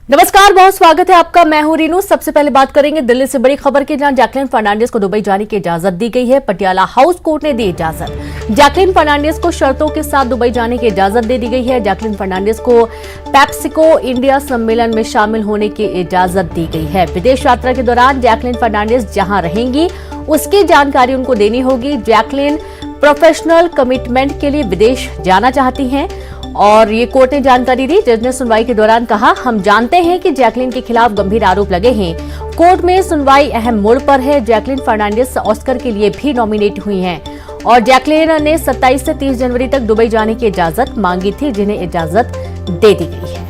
नमस्कार, बहुत स्वागत है आपका। मैं हूं रीनू। सबसे पहले बात करेंगे दिल्ली से बड़ी खबर की, जहां जैकलिन फर्नांडिस को दुबई जाने की इजाजत दी गई है। पटियाला हाउस कोर्ट ने दी इजाजत। जैकलिन फर्नांडिस को शर्तों के साथ दुबई जाने की इजाजत दे दी गई है। जैकलिन फर्नांडिस को पेप्सिको इंडिया सम्मेलन में शामिल होने की इजाजत दी गई है। विदेश यात्रा के दौरान जैकलिन फर्नांडिस जहां रहेंगी उसकी जानकारी उनको देनी होगी। जैकलिन प्रोफेशनल कमिटमेंट के लिए विदेश जाना चाहती हैं और ये कोर्ट ने जानकारी दी। जज ने सुनवाई के दौरान कहा, हम जानते हैं कि जैकलिन के खिलाफ गंभीर आरोप लगे हैं। कोर्ट में सुनवाई अहम मोड़ पर है। जैकलिन फर्नांडिस ऑस्कर के लिए भी नॉमिनेट हुई हैं और जैकलिन ने 27 से 30 जनवरी तक दुबई जाने की इजाजत मांगी थी, जिन्हें इजाजत दे दी गई है।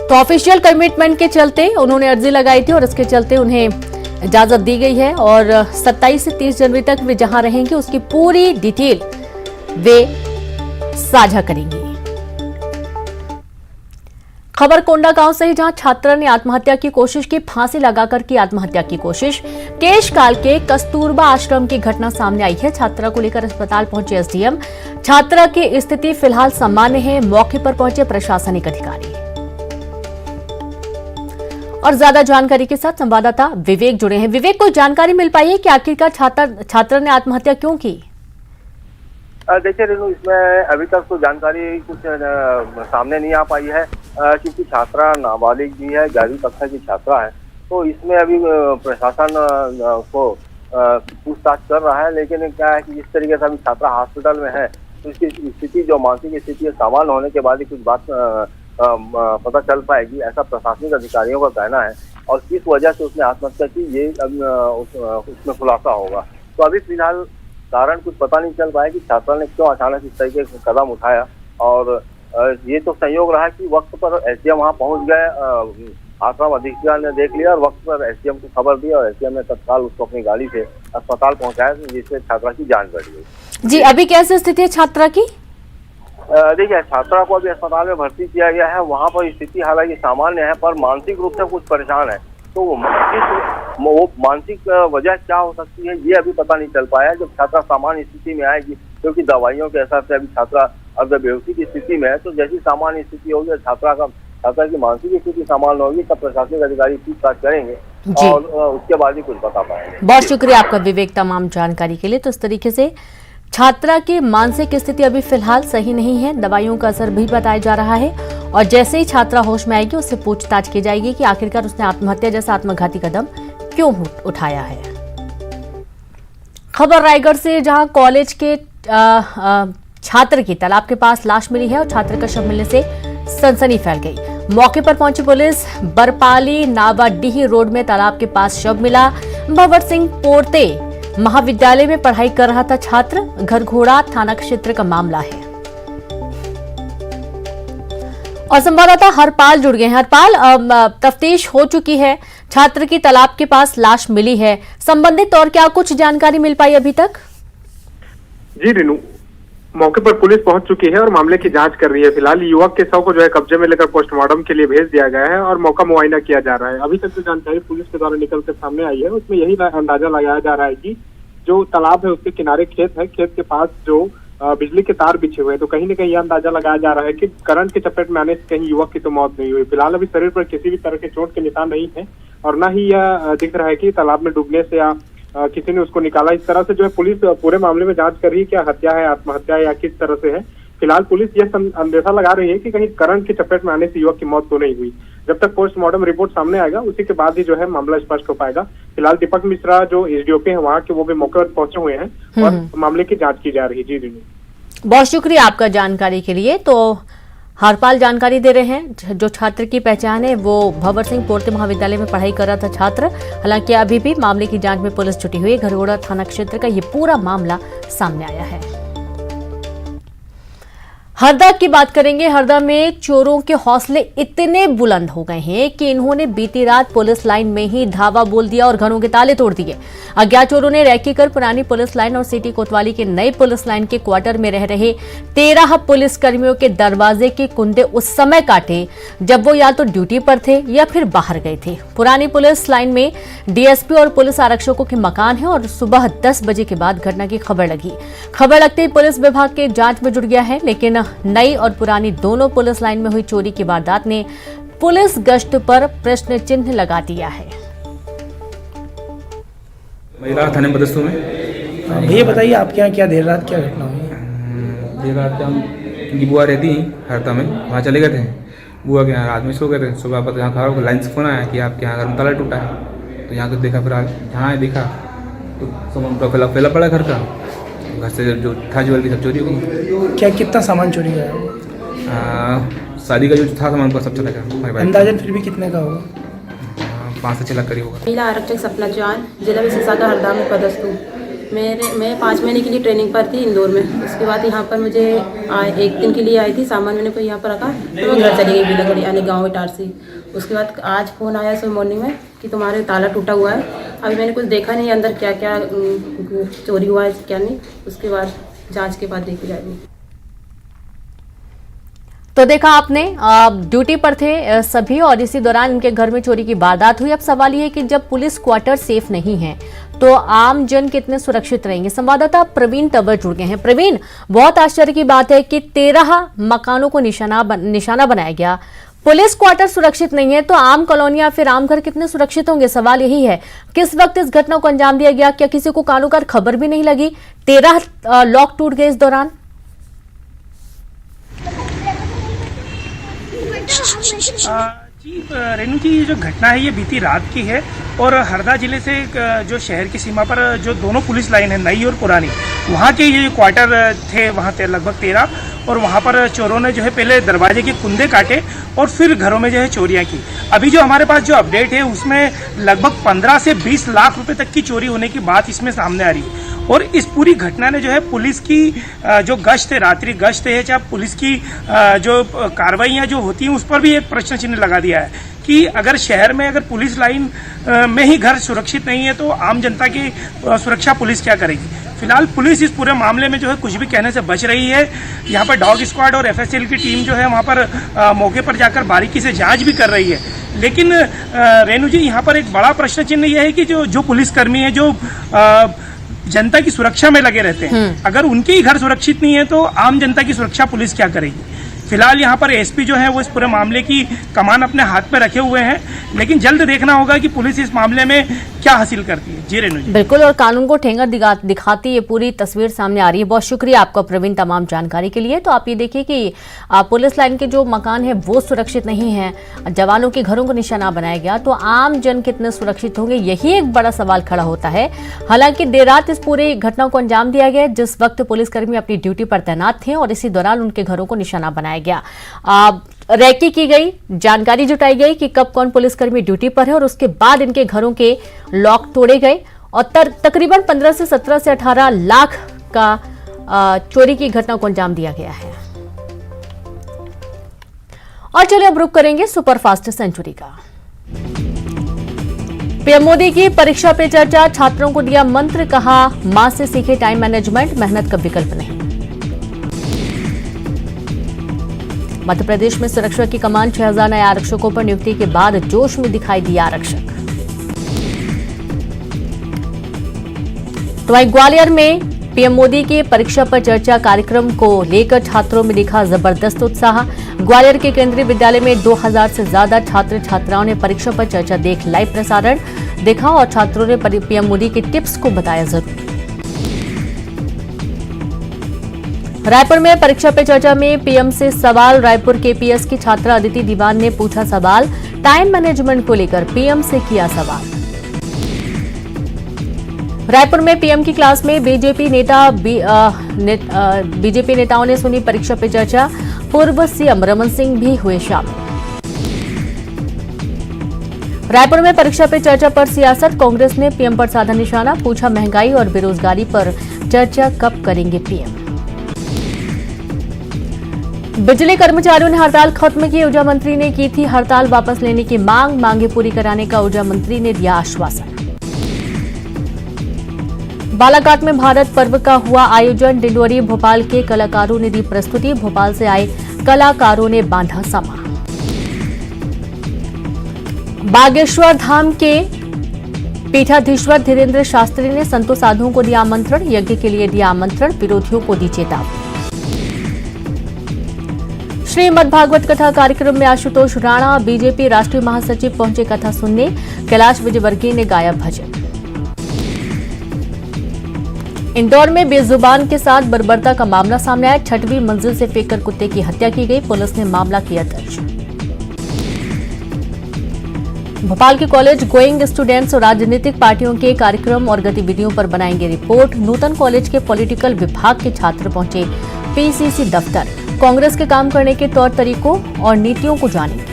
तो ऑफिशियल कमिटमेंट के चलते उन्होंने अर्जी लगाई थी और इसके चलते उन्हें इजाजत दी गई है और 27 से 30 जनवरी तक वे जहां रहेंगे उसकी पूरी डिटेल वे साझा करेंगी। खबर कोंडागांव से ही, जहां छात्रा ने आत्महत्या की कोशिश की। फांसी लगाकर की आत्महत्या की कोशिश। केशकाल के कस्तूरबा आश्रम की घटना सामने आई है। छात्रा को लेकर अस्पताल पहुंचे एसडीएम। छात्रा की स्थिति फिलहाल सामान्य है। मौके पर पहुंचे प्रशासनिक अधिकारी। और ज्यादा जानकारी के साथ संवाददाता विवेक जुड़े हैं। विवेक, कोई जानकारी मिल पाई है कि आखिरकार छात्र ने आत्महत्या क्यों की? देखिए रेनू, इसमें अभी तक तो जानकारी कुछ सामने नहीं आ पाई है, क्योंकि छात्रा नाबालिग भी है, 11वीं कक्षा की छात्रा है। तो इसमें अभी प्रशासन को पूछताछ कर रहा है। लेकिन क्या है कि जिस तरीके से अभी छात्रा हॉस्पिटल में है तो इसकी स्थिति, जो मानसिक स्थिति है, सामान्य होने के बाद ही कुछ बात पता चल पाएगी, ऐसा प्रशासनिक अधिकारियों का कहना है। और किस वजह से उसने आत्महत्या की, ये उसमें खुलासा होगा। तो अभी फिलहाल कारण कुछ पता नहीं चल पाया कि छात्रा ने क्यों अचानक इस तरीके का कदम उठाया। और ये तो संयोग रहा कि वक्त पर एसडीएम वहां पहुंच गए, आश्रम अधीक्षक ने देख लिया और वक्त पर एसडीएम को खबर दी और एसडीएम ने तत्काल उसको अपनी गाड़ी से अस्पताल पहुंचाया, जिससे छात्रा की जान बढ़ गई। जी, अभी कैसी स्थिति है छात्रा की? देखिए, छात्रा को अभी अस्पताल में भर्ती किया गया है। वहां पर स्थिति हालांकि सामान्य है, पर मानसिक रूप से कुछ परेशान है। तो वो मानसिक वजह क्या हो सकती है, ये अभी पता नहीं चल पाया। जब छात्रा सामान्य स्थिति में आएगी, क्योंकि दवाइयों के असर से अभी छात्रा अर्धबेहोशी की स्थिति में है, तो जैसी सामान्य स्थिति होगी, छात्रा की मानसिक स्थिति सामान्य होगी, तब प्रशासनिक अधिकारी पूछताछ करेंगे और उसके बाद ही कुछ बता पाएंगे। बहुत शुक्रिया आपका विवेक, तमाम जानकारी के लिए। तो इस तरीके से छात्रा की मानसिक स्थिति अभी फिलहाल सही नहीं है, दवाइयों का असर भी बताया जा रहा है और जैसे ही छात्रा होश में आएगी उससे पूछताछ की जाएगी कि आखिरकार उसने आत्महत्या जैसा आत्मघाती कदम क्यों उठाया है। खबर रायगढ़ से, जहां कॉलेज के छात्र की तालाब के पास लाश मिली है और छात्र का शव मिलने से सनसनी फैल गई। मौके पर पहुंची पुलिस। बरपाली नावाडीह रोड में तालाब के पास शव मिला। भंवर सिंह पोर्ते महाविद्यालय में पढ़ाई कर रहा था छात्र। घरघोड़ा थाना क्षेत्र का मामला है। और संवाददाता हरपाल जुड़ गए हैं। हरपाल, तफ्तीश हो चुकी है, छात्र की तालाब के पास लाश मिली है, संबंधित और क्या कुछ जानकारी मिल पाई अभी तक? जी रीनू, मौके पर पुलिस पहुंच चुकी है और मामले की जांच कर रही है। फिलहाल युवक के शव को जो है कब्जे में लेकर पोस्टमार्टम के लिए भेज दिया गया है और मौका मुआयना किया जा रहा है। अभी तक जो जानकारी पुलिस के द्वारा निकल कर सामने आई है उसमें यही अंदाजा लगाया जा रहा है कि जो तालाब है उसके किनारे खेत है, खेत के पास जो बिजली के तार बिछे हुए हैं, तो कहीं न कहीं यह अंदाजा लगाया जा रहा है कि करंट के चपेट में आने से कहीं युवक की तो मौत नहीं हुई। फिलहाल अभी शरीर पर किसी भी तरह के चोट के निशान नहीं है और न ही यह दिख रहा है कि तालाब में डूबने से या किसी ने उसको निकाला। इस तरह से जो है पुलिस पूरे मामले में जांच कर रही है, क्या हत्या है, आत्महत्या है या किस तरह से है। फिलहाल पुलिस यह अंदेशा लगा रही है कि कहीं करंट की चपेट में आने से युवक की मौत तो नहीं हुई। जब तक पोस्टमार्टम रिपोर्ट सामने आएगा उसी के बाद ही जो है मामला स्पष्ट हो पाएगा। फिलहाल दीपक मिश्रा जो एसडीओपी है वहाँ के, वो भी मौके पर पहुंचे हुए हैं और मामले की जाँच की जा रही है। जी, बहुत शुक्रिया आपका जानकारी के लिए। तो हरपाल जानकारी दे रहे हैं। जो छात्र की पहचान है वो भंवर सिंह पोर्ते महाविद्यालय में पढ़ाई कर रहा था छात्र। हालांकि अभी भी मामले की जांच में पुलिस जुटी हुई है। घरघोड़ा थाना क्षेत्र का ये पूरा मामला सामने आया है। हरदा की बात करेंगे। हरदा में चोरों के हौसले इतने बुलंद हो गए हैं कि इन्होंने बीती रात पुलिस लाइन में ही धावा बोल दिया और घरों के ताले तोड़ दिए। अज्ञात चोरों ने रैकी कर पुरानी पुलिस लाइन और सिटी कोतवाली के नई पुलिस लाइन के क्वार्टर में रह रहे 13 पुलिस कर्मियों के दरवाजे के कुंडे उस समय काटे जब वो या तो ड्यूटी पर थे या फिर बाहर गए थे। पुरानी पुलिस लाइन में डीएसपी और पुलिस आरक्षकों के मकान है और सुबह 10 बजे के बाद घटना की खबर लगी। खबर लगते ही पुलिस विभाग के जांच में जुट गया है, लेकिन नई और पुरानी दोनों पुलिस लाइन में हुई चोरी की वारदात ने पुलिस गश्त पर प्रश्न चिन्ह लगा दिया है। महिला थाने बदस्तू में भैया बताइए आपके यहाँ क्या देर रात क्या घटना हुई? देर रात हम उनकी बुआ रहती हैं हरदा में, वहाँ चले गए थे। बुआ के यहाँ रात में सो गए थे। सुबह पर यहाँ खड़ा होकर लाइन से फोन आया कि आपके यहाँ घर में ताला टूटा है। तो यहाँ को देखा, फिर जहाँ देखा तो सामान पूरा फैला पड़ा घर का। घर से जो था ज्वेलरी सब चोरी हो गई। क्या कितना सामान चोरी गया? शादी का जो था सामान पर सब चला गया। अंदाजन फिर भी कितने का होगा? 5 से 6 लाख करीब होगा। महिला आरक्षक सपना चौहान, जिला विशेषज्ञ हरदा में पदस्थ हूँ। मैं 5 महीने के लिए ट्रेनिंग पर थी इंदौर में। उसके बाद यहाँ पर मुझे 1 दिन के लिए आई थी। सामान मैंने को यहाँ पर रखा तो मैं घर चली गई बिलागढ़ यानी गाँव इटारसी। उसके बाद आज फ़ोन आया सुबह मॉर्निंग में कि तुम्हारे ताला टूटा हुआ है। अभी मैंने कुछ देखा नहीं अंदर क्या क्या चोरी हुआ है क्या नहीं। उसके बाद जाँच के बाद देखी जाएगी। तो देखा आपने, ड्यूटी पर थे सभी और इसी दौरान इनके घर में चोरी की वारदात हुई। अब सवाल ये है कि जब पुलिस क्वार्टर सेफ नहीं है तो आम जन कितने सुरक्षित रहेंगे। संवाददाता प्रवीण तंवर जुड़ गए हैं। प्रवीण, बहुत आश्चर्य की बात है कि 13 मकानों को निशाना बनाया गया। पुलिस क्वार्टर सुरक्षित नहीं है तो आम कॉलोनियां फिर आम घर कितने सुरक्षित होंगे? सवाल यही है। किस वक्त इस घटना को अंजाम दिया गया? क्या किसी को कानून का खबर भी नहीं लगी? 13 लॉक टूट गए इस दौरान। जी रेणु जी, ये जो घटना है ये बीती रात की है और हरदा जिले से जो शहर की सीमा पर जो दोनों पुलिस लाइन है नई और पुरानी, वहाँ के ये क्वार्टर थे, वहाँ थे लगभग 13 और वहाँ पर चोरों ने जो है पहले दरवाजे के कुंदे काटे और फिर घरों में जो है चोरियाँ की। अभी जो हमारे पास जो अपडेट है उसमें लगभग 15 से 20 लाख रुपए तक की चोरी होने की बात इसमें सामने आ रही है। और इस पूरी घटना ने जो है पुलिस की जो गश्त है, रात्रि गश्त है, चाहे पुलिस की जो कार्रवाइयाँ जो होती हैं उस पर भी एक प्रश्न चिन्ह लगा दिया है कि अगर शहर में अगर पुलिस लाइन में ही घर सुरक्षित नहीं है तो आम जनता की सुरक्षा पुलिस क्या करेगी। फिलहाल पुलिस इस पूरे मामले में जो है कुछ भी कहने से बच रही है। यहाँ पर डॉग स्क्वाड और एफएसएल की टीम जो है वहाँ पर मौके पर जाकर बारीकी से जांच भी कर रही है। लेकिन रेणु जी, यहाँ पर एक बड़ा प्रश्न चिन्ह यह है कि जो पुलिसकर्मी है जो जनता की सुरक्षा में लगे रहते हैं, अगर उनके ही घर सुरक्षित नहीं है तो आम जनता की सुरक्षा पुलिस क्या करेगी। फिलहाल यहाँ पर एसपी जो है वो इस पूरे मामले की कमान अपने हाथ पे रखे हुए हैं, लेकिन जल्द देखना होगा कि पुलिस इस मामले में क्या हासिल करती है। जी रेणु जी, बिल्कुल, और कानून को ठेंगा दिखाती ये पूरी तस्वीर सामने आ रही है। बहुत शुक्रिया आपका प्रवीण तमाम जानकारी के लिए। तो आप ये देखिए कि पुलिस लाइन के जो मकान है वो सुरक्षित नहीं है, जवानों के घरों को निशाना बनाया गया, तो आम जन कितने सुरक्षित होंगे, यही एक बड़ा सवाल खड़ा होता है। हालांकि देर रात इस पूरी घटना को अंजाम दिया गया जिस वक्त पुलिसकर्मी अपनी ड्यूटी पर तैनात थे और इसी दौरान उनके घरों को निशाना बनाया गया। रैकी की गई, जानकारी जुटाई गई कि कब कौन पुलिसकर्मी ड्यूटी पर है और उसके बाद इनके घरों के लॉक तोड़े गए और तकरीबन 15 से 17 से 18 लाख का चोरी की घटना को अंजाम दिया गया है। और चलिए अब रुक करेंगे सुपरफास्ट सेंचुरी का। पीएम मोदी की परीक्षा पे चर्चा, छात्रों को दिया मंत्र, कहा मां से सीखे टाइम मैनेजमेंट, मेहनत का विकल्प नहीं। मध्य प्रदेश में सुरक्षा की कमान, 6000 नए आरक्षकों पर नियुक्ति के बाद जोश में दिखाई दिए आरक्षक। तो वहीं ग्वालियर में पीएम मोदी के परीक्षा पर चर्चा कार्यक्रम को लेकर छात्रों में दिखा जबरदस्त उत्साह। ग्वालियर के केंद्रीय विद्यालय में 2000 से ज्यादा छात्र छात्राओं ने परीक्षा पर चर्चा देख लाइव प्रसारण देखा और छात्रों ने पीएम मोदी के टिप्स को बताया जरूरी। रायपुर में परीक्षा पे चर्चा में पीएम से सवाल, रायपुर केपीएस की छात्रा अदिति दीवान ने पूछा सवाल, टाइम मैनेजमेंट को लेकर पीएम से किया सवाल। रायपुर में पीएम की क्लास में बीजेपी नेताओं ने सुनी परीक्षा पे चर्चा, पूर्व सीएम रमन सिंह भी हुए शामिल। रायपुर में परीक्षा पे चर्चा पर सियासत, कांग्रेस ने पीएम पर साधा निशाना, पूछा महंगाई और बेरोजगारी पर चर्चा कब करेंगे पीएम। बिजली कर्मचारियों ने हड़ताल खत्म की। ऊर्जा मंत्री ने की थी हड़ताल वापस लेने की मांगे पूरी कराने का ऊर्जा मंत्री ने दिया आश्वासन। बालाघाट में भारत पर्व का हुआ आयोजन। डिंडोरी भोपाल के कलाकारों ने दी प्रस्तुति। भोपाल से आए कलाकारों ने बांधा समा। बागेश्वर धाम के पीठाधीश्वर धीरेन्द्र शास्त्री ने संतों साधुओं को दिया आमंत्रण। यज्ञ के लिए दिया आमंत्रण, विरोधियों को दी चेतावनी। श्रीमद्भागवत कथा कार्यक्रम में आशुतोष राणा, बीजेपी राष्ट्रीय महासचिव पहुंचे कथा सुनने। कैलाश विजयवर्गीय ने गाया भजन। इंदौर में बेजुबान के साथ बर्बरता का मामला सामने आया। 6वीं मंजिल से फेंककर कुत्ते की हत्या की गई। पुलिस ने मामला किया दर्ज। भोपाल के कॉलेज गोइंग स्टूडेंट्स राजनीतिक पार्टियों के कार्यक्रम और गतिविधियों पर बनाएंगे रिपोर्ट। नूतन कॉलेज के पॉलिटिकल विभाग के छात्र पहुंचे पीसीसी दफ्तर। कांग्रेस के काम करने के तौर तरीकों और नीतियों को जानेंगे।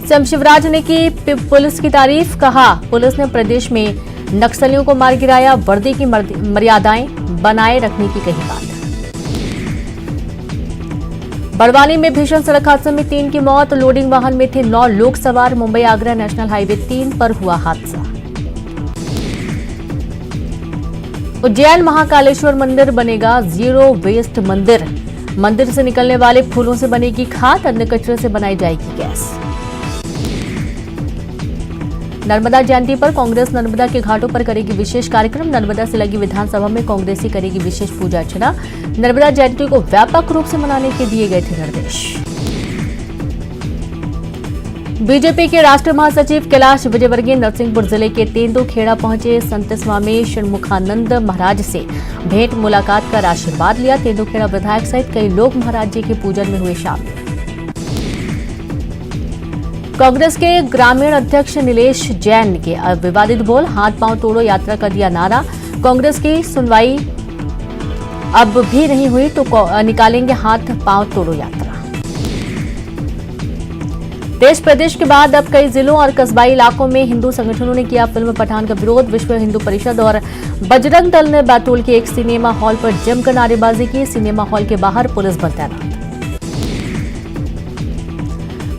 सीएम शिवराज ने की पुलिस की तारीफ। कहा, पुलिस ने प्रदेश में नक्सलियों को मार गिराया। वर्दी की मर्यादाएं बनाए रखने की कही बात। बड़वानी में भीषण सड़क हादसे में 3 की मौत। लोडिंग वाहन में थे 9 लोग सवार। मुंबई आगरा नेशनल हाईवे 3 पर हुआ हादसा। उज्जैन महाकालेश्वर मंदिर बनेगा जीरो वेस्ट मंदिर। मंदिर से निकलने वाले फूलों से बनेगी खाद। अन्य कचरे से बनाई जाएगी गैस। नर्मदा जयंती पर कांग्रेस नर्मदा के घाटों पर करेगी विशेष कार्यक्रम। नर्मदा से लगी विधानसभा में कांग्रेसी करेगी विशेष पूजा अर्चना। नर्मदा जयंती को व्यापक रूप से मनाने के दिए गए थे निर्देश। बीजेपी के राष्ट्रीय महासचिव कैलाश विजयवर्गीय नरसिंहपुर जिले के तेंदुखेड़ा पहुंचे। संत स्वामी षणमुखानंद महाराज से भेंट मुलाकात कर आशीर्वाद लिया। तेंदुखेड़ा विधायक सहित कई लोग महाराज जी के पूजन में हुए शामिल। कांग्रेस के ग्रामीण अध्यक्ष नीलेश जैन के विवादित बोल। हाथ पांव तोड़ो यात्रा का दिया नारा। कांग्रेस की सुनवाई अब भी नहीं हुई तो निकालेंगे हाथ पांव तोड़ो यात्रा। देश प्रदेश के बाद अब कई जिलों और कस्बाई इलाकों में हिंदू संगठनों ने किया फिल्म पठान का विरोध। विश्व हिंदू परिषद और बजरंग दल ने बैतूल के एक सिनेमा हॉल पर जमकर नारेबाजी की। सिनेमा हॉल के बाहर पुलिस बल तैनात।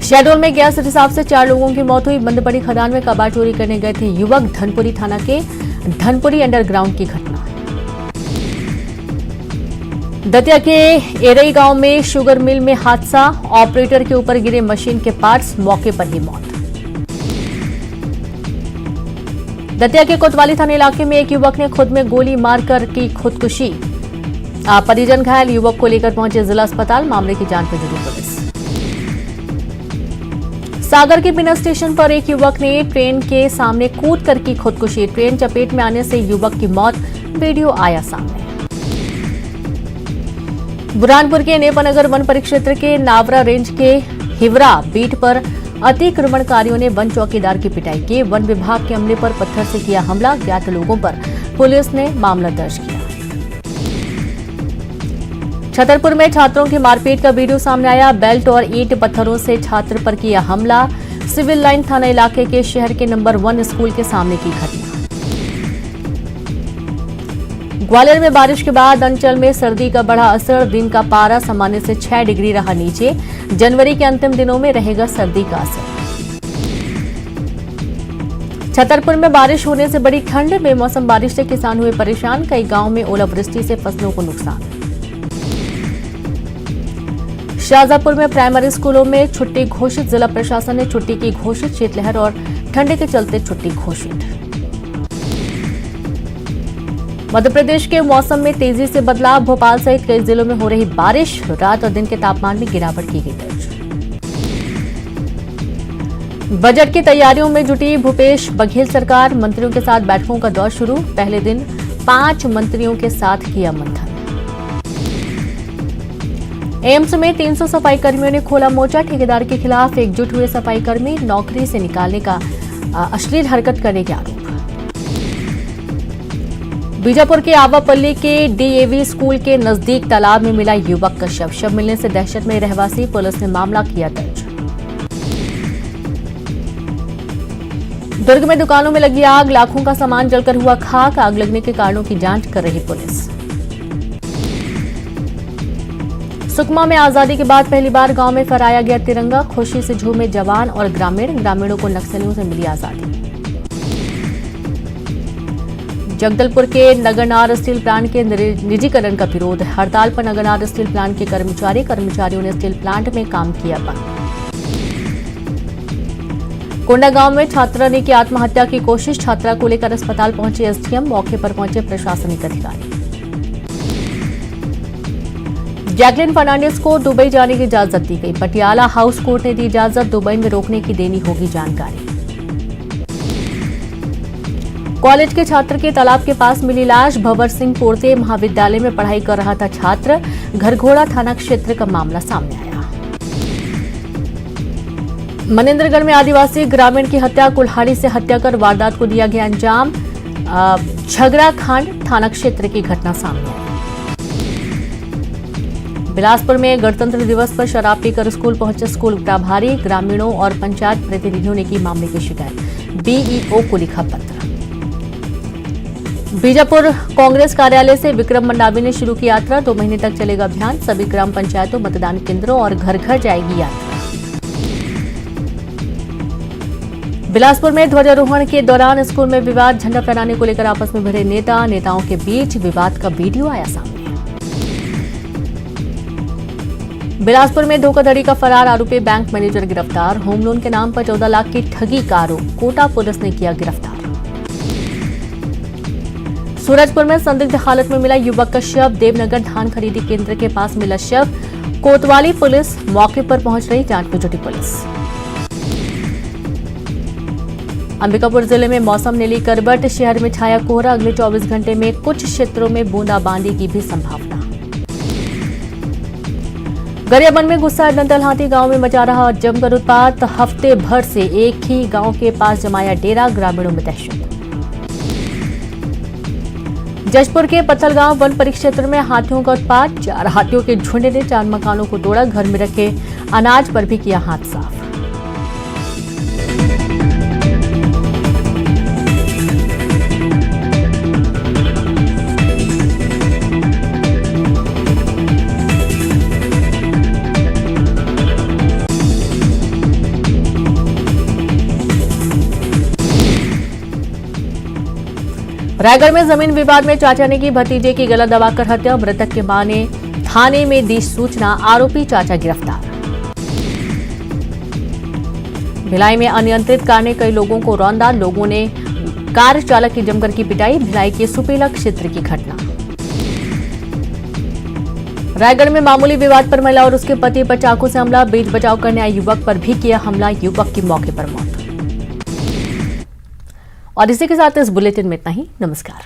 शहडोल में गैस रिसाव से 4 लोगों की मौत हुई। बंद पड़ी खदान में कबाड़ चोरी करने गए थे युवक। धनपुरी थाना के धनपुरी अंडरग्राउंड की घटना। दतिया के एरई गांव में शुगर मिल में हादसा। ऑपरेटर के ऊपर गिरे मशीन के पार्ट्स, मौके पर ही मौत। दतिया के कोतवाली थाना इलाके में एक युवक ने खुद में गोली मारकर की खुदकुशी। परिजन घायल। युवक को लेकर पहुंचे जिला अस्पताल। मामले की जांच में जुटी पुलिस। सागर के बिना स्टेशन पर एक युवक ने ट्रेन के सामने कूद कर की खुदकुशी। ट्रेन चपेट में आने से युवक की मौत। वीडियो आया सामने। बुरहानपुर के नेपानगर वन परिक्षेत्र के नावरा रेंज के हिवरा बीट पर अतिक्रमणकारियों ने वन चौकीदार की पिटाई की। वन विभाग के अमले पर पत्थर से किया हमला। ज्ञात लोगों पर पुलिस ने मामला दर्ज किया। छतरपुर में छात्रों की मारपीट का वीडियो सामने आया। बेल्ट और ईंट पत्थरों से छात्र पर किया हमला। सिविल लाइन थाना इलाके के शहर के नंबर 1 स्कूल के सामने की घटना। ग्वालियर में बारिश के बाद अंचल में सर्दी का बढ़ा असर। दिन का पारा सामान्य से 6 डिग्री रहा नीचे। जनवरी के अंतिम दिनों में रहेगा सर्दी का असर। छतरपुर में बारिश होने से बड़ी ठंड। बेमौसम बारिश से किसान हुए परेशान। कई गांवों में ओलावृष्टि से फसलों को नुकसान। शाहजहांपुर में प्राइमरी स्कूलों में छुट्टी घोषित। जिला प्रशासन ने छुट्टी की घोषित। शीतलहर और ठंड के चलते छुट्टी घोषित। मध्य प्रदेश के मौसम में तेजी से बदलाव। भोपाल सहित कई जिलों में हो रही बारिश। रात और दिन के तापमान में गिरावट की गई दर्ज। बजट की तैयारियों में जुटी भूपेश बघेल सरकार। मंत्रियों के साथ बैठकों का दौर शुरू। पहले दिन 5 मंत्रियों के साथ किया मंथन। एम्स में 300 सफाई कर्मियों ने खोला मोर्चा। ठेकेदार के खिलाफ एकजुट हुए सफाई कर्मी। नौकरी से निकालने का अश्लील हरकत करने के आरोप। बीजापुर के आवापल्ली के डीएवी स्कूल के नजदीक तालाब में मिला युवक का शव। शव मिलने से दहशत में रहवासी। पुलिस ने मामला किया दर्ज। दुर्ग में दुकानों में लगी आग। लाखों का सामान जलकर हुआ खाक। आग लगने के कारणों की जांच कर रही पुलिस। सुकमा में आजादी के बाद पहली बार गांव में फहराया गया तिरंगा, खुशी से झूमे जवान और ग्रामीणों को नक्सलियों से मिली आजादी। जगदलपुर के नगरनार स्टील प्लांट के निजीकरण का विरोध, हड़ताल पर नगरनार स्टील प्लांट के कर्मचारियों ने स्टील प्लांट में काम किया बंद। कोंडा गांव में छात्रा ने की आत्महत्या की कोशिश, छात्रा को लेकर अस्पताल पहुंचे एसडीएम, मौके पर पहुंचे प्रशासनिक अधिकारी। जैकलिन फर्नांडिस को दुबई जाने की इजाजत दी गई, पटियाला हाउस कोर्ट ने दी इजाजत, दुबई में रोकने की देनी होगी जानकारी। कॉलेज के छात्र के तालाब के पास मिली लाश, भंवर सिंह पोर्ते महाविद्यालय में पढ़ाई कर रहा था छात्र, घरघोड़ा थाना क्षेत्र का मामला सामने आया। मनेंद्रगढ़ में आदिवासी ग्रामीण की हत्या, कुल्हाड़ी से हत्या कर वारदात को दिया गया अंजाम, झगड़ा खांड थाना क्षेत्र की घटना सामने आई। बिलासपुर में गणतंत्र दिवस पर शराब पीकर स्कूल पहुंचे स्कूल प्रभारी, ग्रामीणों और पंचायत प्रतिनिधियों ने की मामले की शिकायत, बीईओ को लिखा पत्र। बीजापुर कांग्रेस कार्यालय से विक्रम मंडावी ने शुरू की यात्रा, 2 महीने तक चलेगा अभियान, सभी ग्राम पंचायतों, मतदान केंद्रों और घर घर जाएगी यात्रा। बिलासपुर में ध्वजारोहण के दौरान स्कूल में विवाद, झंडा फहराने को लेकर आपस में भिड़े नेताओं के बीच विवाद का वीडियो आया सामने। बिलासपुर में धोखाधड़ी का फरार आरोपी बैंक मैनेजर गिरफ्तार, होम लोन के नाम पर 14 लाख की ठगी का आरोप, कोटा पुलिस ने किया गिरफ्तार। सूरजपुर में संदिग्ध हालत में मिला युवक का शव, देवनगर धान खरीदी केंद्र के पास मिला शव, कोतवाली पुलिस मौके पर पहुंच रही, जांच में जुटी पुलिस। अंबिकापुर जिले में मौसम ने ली करवट, शहर में छाया कोहरा, अगले 24 घंटे में कुछ क्षेत्रों में बूंदाबांदी की भी संभावना। गरियाबंद में गुस्सा दंतल हाथी, गांव में मचा रहा जमकर उत्पात, हफ्ते भर से एक ही गांव के पास जमाया डेरा, ग्रामीणों में दहशत। जशपुर के पत्थलगांव वन परिक्षेत्र में हाथियों का उत्पात, 4 हाथियों के झुंड ने 4 मकानों को तोड़ा, घर में रखे अनाज पर भी किया हाथ साफ। रायगढ़ में जमीन विवाद में चाचा ने की भतीजे की गला दबाकर हत्या, मृतक के मां ने थाने में दी सूचना, आरोपी चाचा गिरफ्तार। भिलाई में अनियंत्रित कार ने कई लोगों को रौंदा, लोगों ने कार चालक की जमकर की पिटाई, भिलाई के सुपेला क्षेत्र की घटना। रायगढ़ में मामूली विवाद पर महिला और उसके पति पर चाकू से हमला, बीच बचाव करने आए युवक पर भी किया हमला, युवक की मौके पर मौत। और इसी के साथ इस बुलेटिन में इतना ही। नमस्कार।